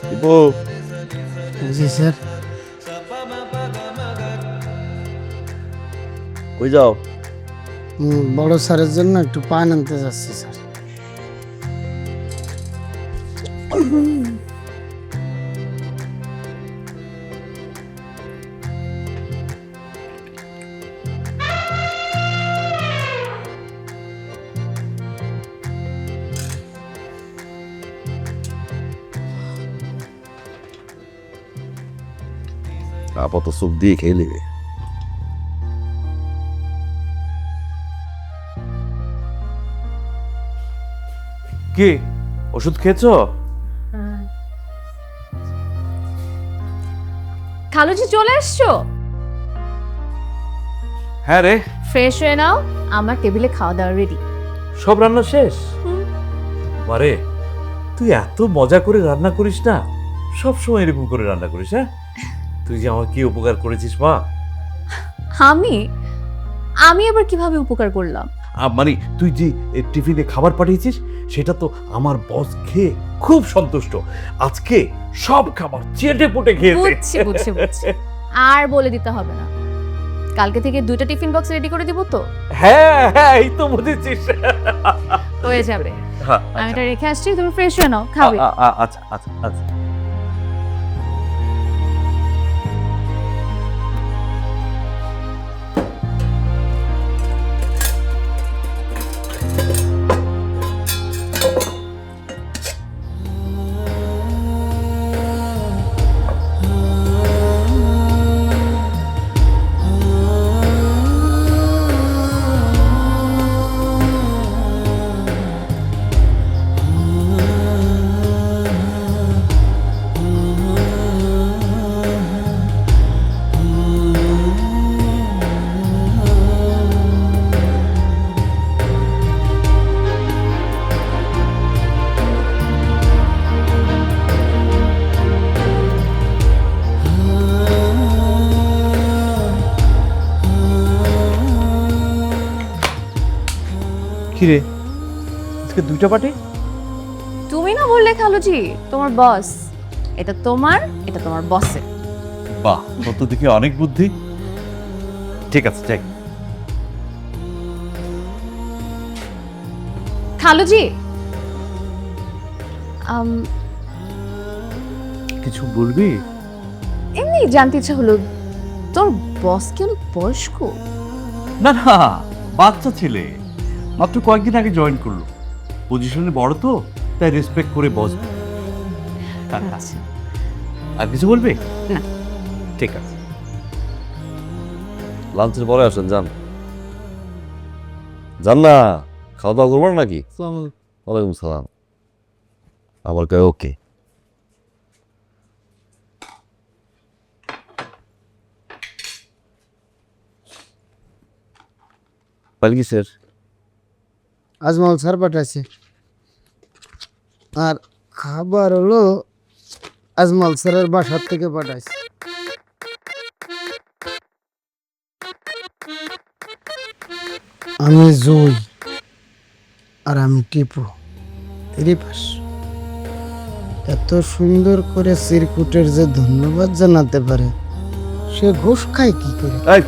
টিপু, জি sir. কই যাও? বড় স্যারের জন্য একটু পান আনতে যাচ্ছি স্যার। আপাতত চোখ দিয়ে খেয়ে নেবে। কি ওষুধ খেয়েছো? খালুজি চলে এসছো? হ্যাঁ রে, ফ্রেশ হয়ে নাও, আমার টেবিলে খাওয়া দাওয়া রেডি। সব রান্না শেষ? মারে, তুই এত মজা করে রান্না করিস না, সব সময় এরকম করে রান্না করিস। হ্যাঁ, তুই যে আমার কি উপকার করেছিস মা। আমি আমি আবার কিভাবে উপকার করলাম? মানে তুই যে টিফিনে খাবার পাঠিয়েছিস, সেটা তো আমার বস খেয়ে খুব সন্তুষ্ট। আজকে সব খাবার চেটে পুটে বুঝছি বুঝছি বুঝছি, আর বলে দিতে হবে না। কালকে থেকে 2টা টিফিন বক্স রেডি করে দিব তো? হ্যাঁ হ্যাঁ, এই তো বুঝেছিস। হয়ে যাবে। হ্যাঁ, আমি এটা রেখে আসছি, তুমি ফ্রেশ হয়ে নাও, খাবে। আচ্ছা আচ্ছা আচ্ছা। কিরে, আজকে 2টা পার্টি? তুমি না বললে খালুজি তোমার বস, এটা তোমার, এটা তোমার বসের। বাহ, তোর তো দেখি অনেক বুদ্ধি। ঠিক আছে, যাই। খালুজি, কিছু বলবি? এমনি জানতে ইচ্ছা হলো, তোর বস কি অনেক বয়স্ক? না না, বাচ্চা ছেলে, মাত্র কয়েকদিন আগে জয়েন করলো। পজিশনে বড় তো, তাই রেসপেক্ট করে বসবে। আচ্ছা, আর কিছু বলবি? না। ঠিক আছে। লাঞ্চের পরে আসেন, যান। যান না, খাওয়া দাওয়া করবো না নাকি? ওয়ালাইকুম সালাম। আবার কয় ওকে। পাইল কি স্যার? আজমল স্যার পাঠাইছে, আর খাবার হলো আজমল স্যারের বাসার থেকে পাঠাইছে। আমি জুই, আর আমি টিপু। রিপাস এত সুন্দর করে চিরকুটের যে ধন্যবাদ জানাতে পারে, সে ঘুষ খায় কি করে? এই